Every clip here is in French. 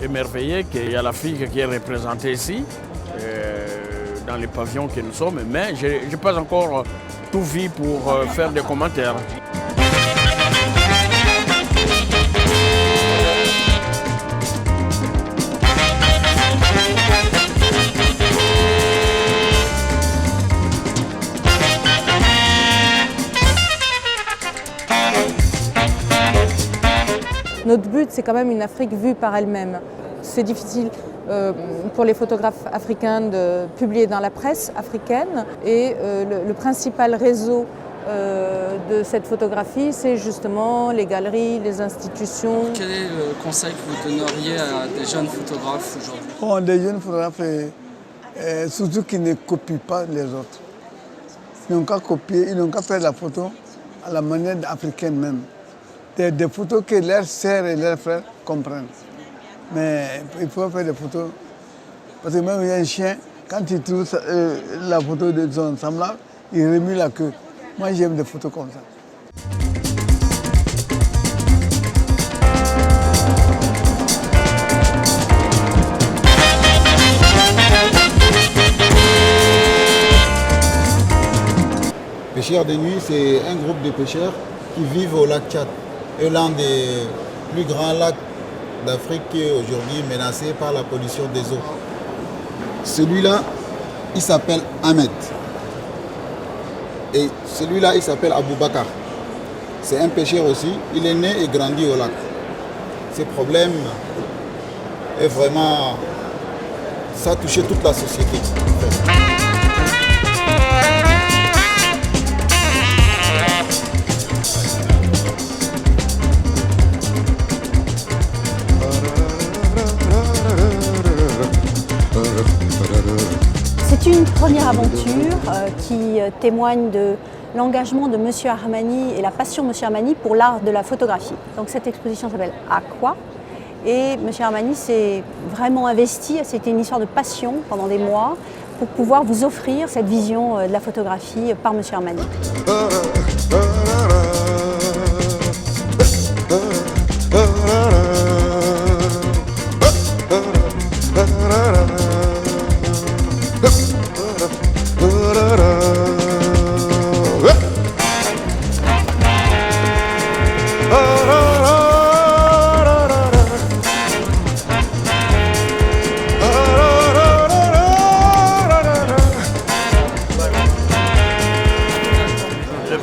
émerveillé qu'il y a l'Afrique qui est représentée ici, dans les pavillons que nous sommes, mais je n'ai pas encore tout vu pour faire des commentaires. Notre but, c'est quand même une Afrique vue par elle-même. C'est difficile pour les photographes africains de publier dans la presse africaine et le principal réseau de cette photographie, c'est justement les galeries, les institutions. Quel est le conseil que vous donneriez à des jeunes photographes aujourd'hui? Bon, des jeunes photographes, surtout qui ne copient pas les autres. Ils n'ont qu'à copier, ils n'ont qu'à faire la photo à la manière africaine même. Des photos que leurs sœurs et leurs frères comprennent. Mais il faut faire des photos. Parce que même il y a un chien, quand il trouve la photo de son semblable, il remue la queue. Moi j'aime des photos comme ça. Pêcheurs de nuit, c'est un groupe de pêcheurs qui vivent au lac Tchad. Et l'un des plus grands lacs d'Afrique qui est aujourd'hui menacé par la pollution des eaux. Celui-là, il s'appelle Ahmed. Et celui-là, il s'appelle Aboubakar. C'est un pêcheur aussi. Il est né et grandi au lac. Ces problèmes est vraiment... Ça a touché toute la société. C'est une première aventure qui témoigne de l'engagement de M. Armani et la passion de M. Armani pour l'art de la photographie. Donc cette exposition s'appelle « À quoi ?» et M. Armani s'est vraiment investi, c'était une histoire de passion pendant des mois pour pouvoir vous offrir cette vision de la photographie par M. Armani.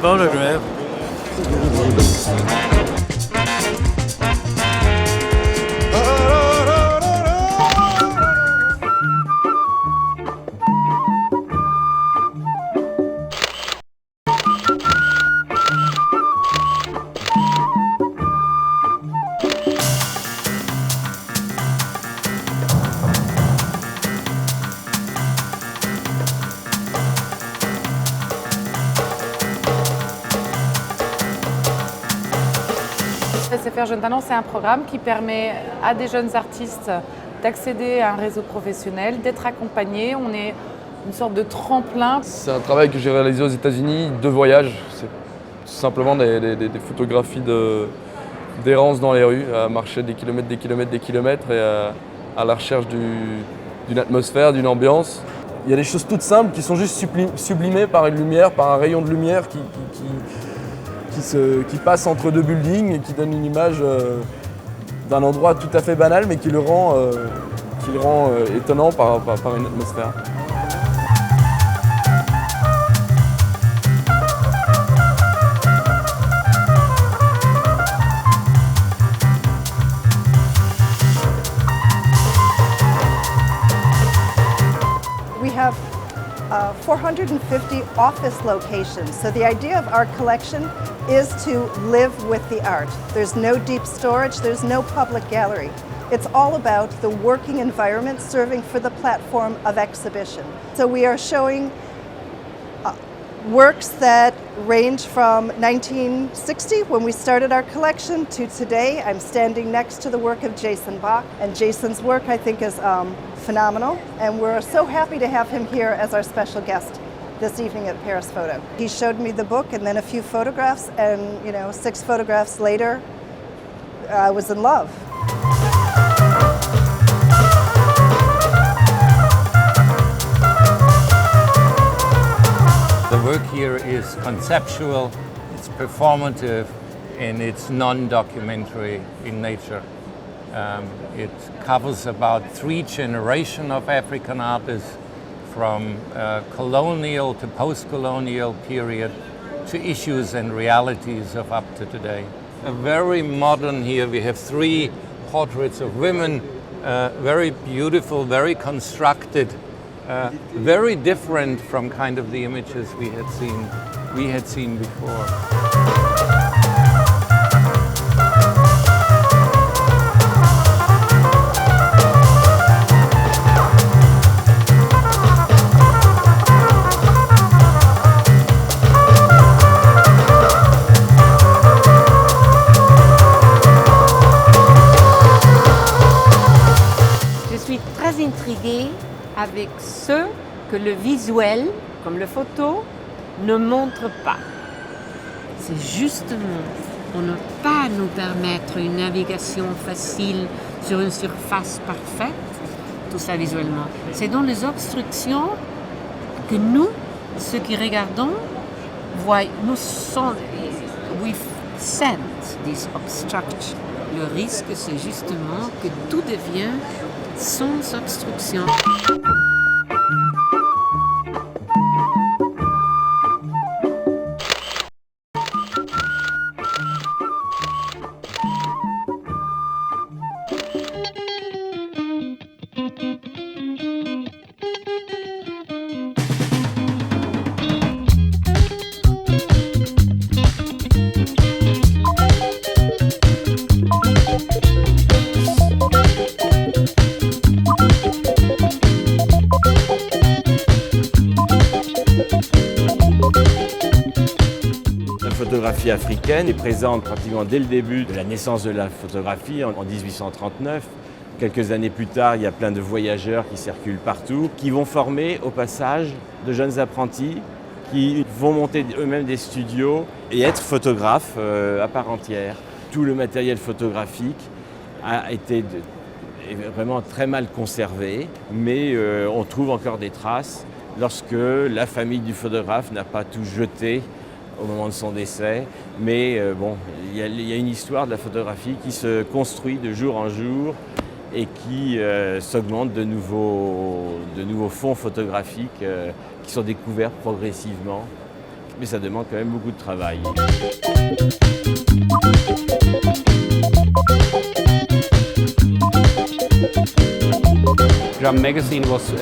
Bon, le rêve. SFR Jeunes Talents, c'est un programme qui permet à des jeunes artistes d'accéder à un réseau professionnel, d'être accompagnés. On est une sorte de tremplin. C'est un travail que j'ai réalisé aux États-Unis, 2 voyages. C'est tout simplement des photographies d'errance dans les rues, à marcher des kilomètres et à la recherche d'une atmosphère, d'une ambiance. Il y a des choses toutes simples qui sont juste sublimées par une lumière, par un rayon de lumière qui passe entre 2 buildings et qui donne une image d'un endroit tout à fait banal mais qui le rend étonnant par une atmosphère. We have 450 office locations. So the idea of our collection is to live with the art. There's no deep storage, there's no public gallery. It's all about the working environment serving for the platform of exhibition. So we are showing works that range from 1960, when we started our collection, to today. I'm standing next to the work of Jason Bach, and Jason's work I think is phenomenal, and we're so happy to have him here as our special guest this evening at Paris Photo. He showed me the book and then a few photographs, and 6 photographs later, I was in love. here is conceptual, it's performative, and it's non-documentary in nature. It covers about 3 generations of African artists, from colonial to post-colonial period to issues and realities of up to today. Very modern here, we have 3 portraits of women, very beautiful, very constructed, very different from kind of the images we had seen before. Intriguée avec ce que le visuel, comme le photo, ne montre pas. C'est justement pour ne pas nous permettre une navigation facile sur une surface parfaite, tout ça visuellement. C'est dans les obstructions que nous, ceux qui regardons, voyons, we sense this obstruction. Le risque, c'est justement que tout devient sans obstruction. La photographie africaine est présente pratiquement dès le début de la naissance de la photographie en 1839. Quelques années plus tard, il y a plein de voyageurs qui circulent partout, qui vont former au passage de jeunes apprentis qui vont monter eux-mêmes des studios et être photographes à part entière. Tout le matériel photographique a été vraiment très mal conservé, mais on trouve encore des traces lorsque la famille du photographe n'a pas tout jeté au moment de son décès, mais bon, il y a une histoire de la photographie qui se construit de jour en jour et qui s'augmente de nouveaux fonds photographiques qui sont découverts progressivement, mais ça demande quand même beaucoup de travail. Drum magazine was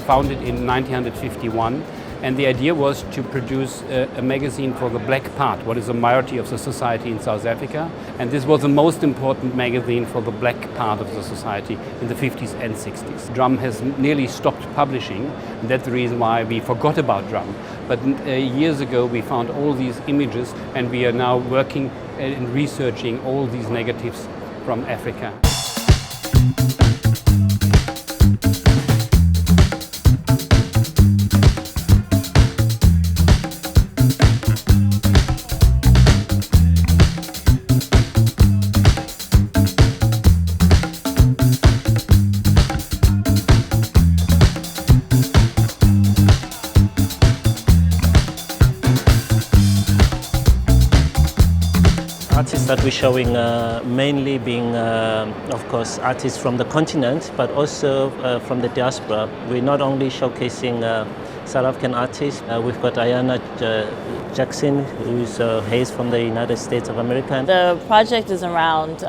founded in 1951. And the idea was to produce a magazine for the black part, what is the majority of the society in South Africa. And this was the most important magazine for the black part of the society in the 50s and 60s. Drum has nearly stopped publishing, and that's the reason why we forgot about Drum. But years ago we found all these images, and we are now working and researching all these negatives from Africa. Artists that we're showing mainly being, of course, artists from the continent, but also from the diaspora. We're not only showcasing South African artists. We've got Ayana Jackson, who's Hayes from the United States of America. The project is around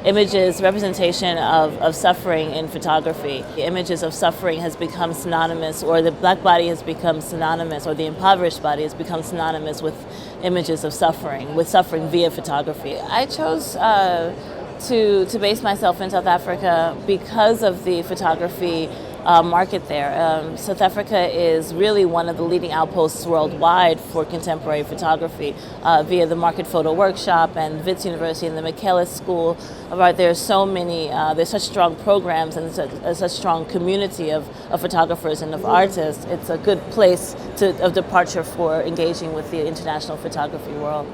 images, representation of suffering in photography. The images of suffering has become synonymous, or the black body has become synonymous, or the impoverished body has become synonymous with images of suffering via photography. I chose to base myself in South Africa because of the photography market there. South Africa is really one of the leading outposts worldwide for contemporary photography via the Market Photo Workshop and Wits University and the Michaelis School. There's so many, there's such strong programs and such strong community of photographers and of artists. It's a good place of departure for engaging with the international photography world.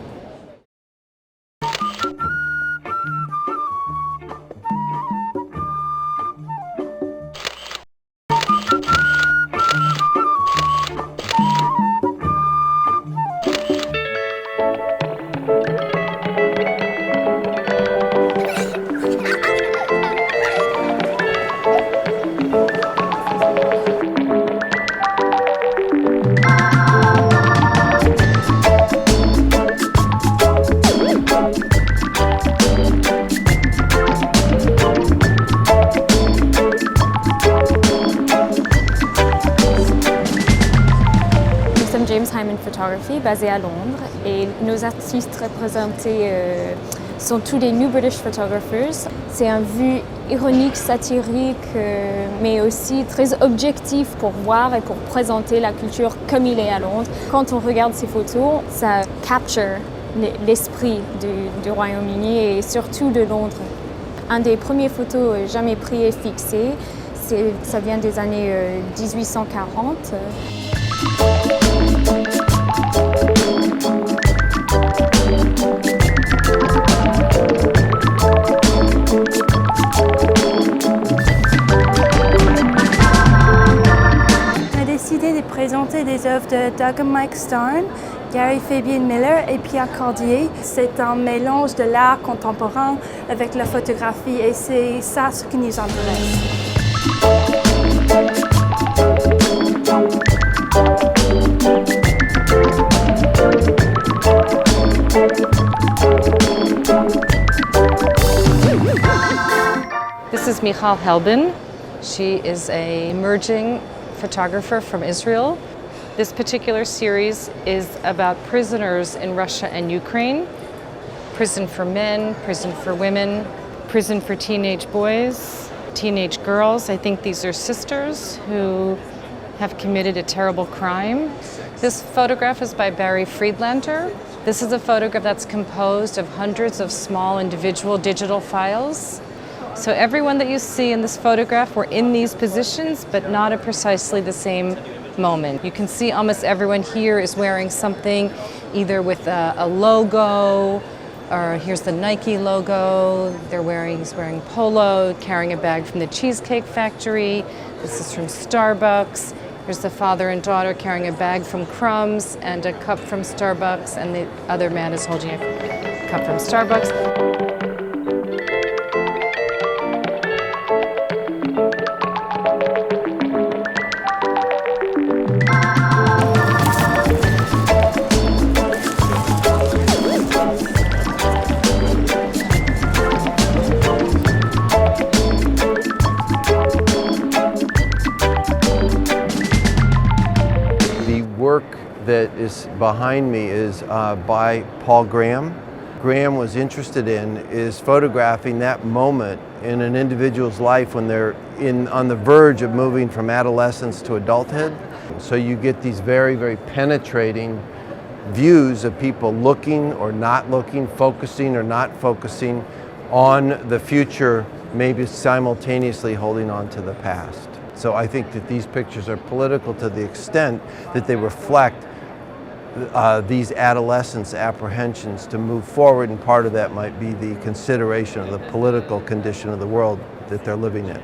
in Photography basé à Londres et nos artistes représentés sont tous des New British Photographers. C'est un vue ironique, satirique, mais aussi très objectif pour voir et pour présenter la culture comme il est à Londres. Quand on regarde ces photos, ça capture l'esprit du Royaume-Uni et surtout de Londres. Un des premières photos jamais pris et fixé, ça vient des années 1840. On a décidé de présenter des œuvres de Doug Mike Stone, Gary Fabian Miller et Pierre Cordier. C'est un mélange de l'art contemporain avec la photographie et c'est ça ce qui nous intéresse. This is Michal Helbin. She is an emerging photographer from Israel. This particular series is about prisoners in Russia and Ukraine. Prison for men, prison for women, prison for teenage boys, teenage girls. I think these are sisters who have committed a terrible crime. This photograph is by Barry Friedlander. This is a photograph that's composed of hundreds of small individual digital files. So everyone that you see in this photograph were in these positions, but not at precisely the same moment. You can see almost everyone here is wearing something either with a logo, or here's the Nike logo. He's wearing polo, carrying a bag from the Cheesecake Factory. This is from Starbucks. Here's the father and daughter carrying a bag from Crumbs and a cup from Starbucks, and the other man is holding a cup from Starbucks. That is behind me is by Paul Graham. Graham was interested in is photographing that moment in an individual's life when they're on the verge of moving from adolescence to adulthood. So you get these very, very penetrating views of people looking or not looking, focusing or not focusing on the future, maybe simultaneously holding on to the past. So I think that these pictures are political to the extent that they reflect these adolescents' apprehensions to move forward, and part of that might be the consideration of the political condition of the world that they're living in.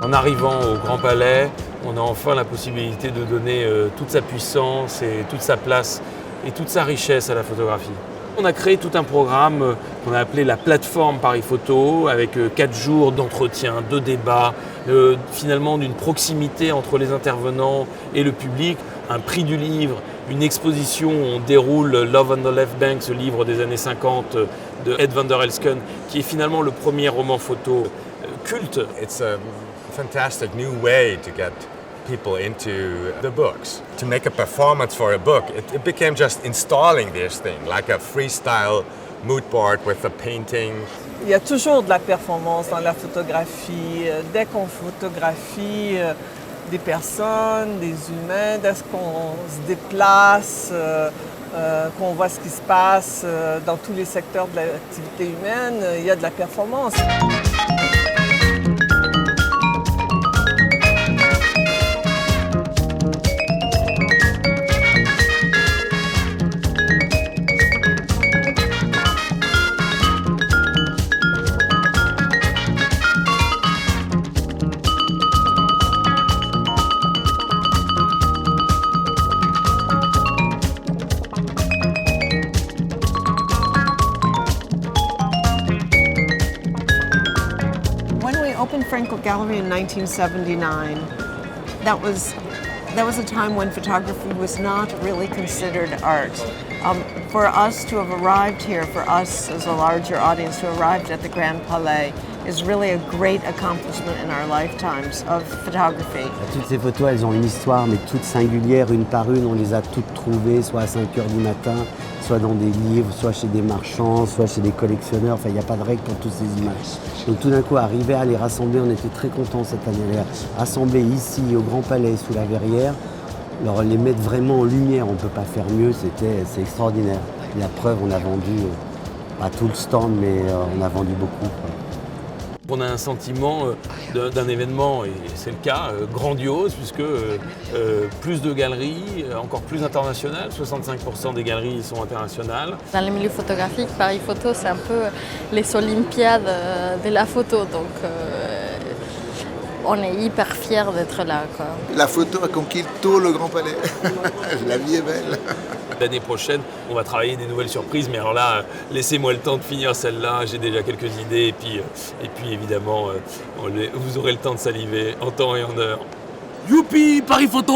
En arrivant au Grand Palais, on a enfin la possibilité de donner toute sa puissance et toute sa place et toute sa richesse à la photographie. On a créé tout un programme qu'on a appelé la plateforme Paris Photo, avec 4 jours d'entretien, de débats, finalement d'une proximité entre les intervenants et le public, un prix du livre, une exposition où on déroule Love on the Left Bank, ce livre des années 50 de Ed van der Elsken, qui est finalement le premier roman photo culte. It's a fantastic new way to get people into the books. To make a performance for a book, it became just installing this thing, like a freestyle mood board with a painting. Il y a toujours de la performance dans la photographie. Dès qu'on photographie des personnes, des humains, dès qu'on se déplace, qu'on voit ce qui se passe dans tous les secteurs de l'activité humaine, il y a de la performance. Stephen Frankel Gallery in 1979. That was a time when photography was not really considered art. For us to have arrived here, for us as a larger audience to arrive at the Grand Palais, is really a great accomplishment in our lifetimes of photography. Toutes ces photos, elles ont une histoire, mais toutes singulières, une par une. On les a toutes trouvées, soit à 5 h du matin, soit dans des livres, soit chez des marchands, soit chez des collectionneurs. Enfin, il n'y a pas de règle pour toutes ces images. Donc tout d'un coup, arriver à les rassembler, on était très contents cette année-là. Rassembler ici, au Grand Palais, sous la verrière, alors les mettre vraiment en lumière, on ne peut pas faire mieux, c'est extraordinaire. La preuve, on a vendu, pas tout le stand, mais on a vendu beaucoup. On a un sentiment d'un événement, et c'est le cas, grandiose, puisque plus de galeries, encore plus internationales, 65% des galeries sont internationales. Dans le milieu photographique, Paris Photo, c'est un peu les Olympiades de la photo, donc on est hyper fiers d'être là, quoi. La photo a conquis tout le Grand Palais. La vie est belle. L'année prochaine, on va travailler des nouvelles surprises, mais alors là, laissez-moi le temps de finir celle-là, j'ai déjà quelques idées, et puis évidemment, vous aurez le temps de saliver en temps et en heure. Youpi, Paris Photo!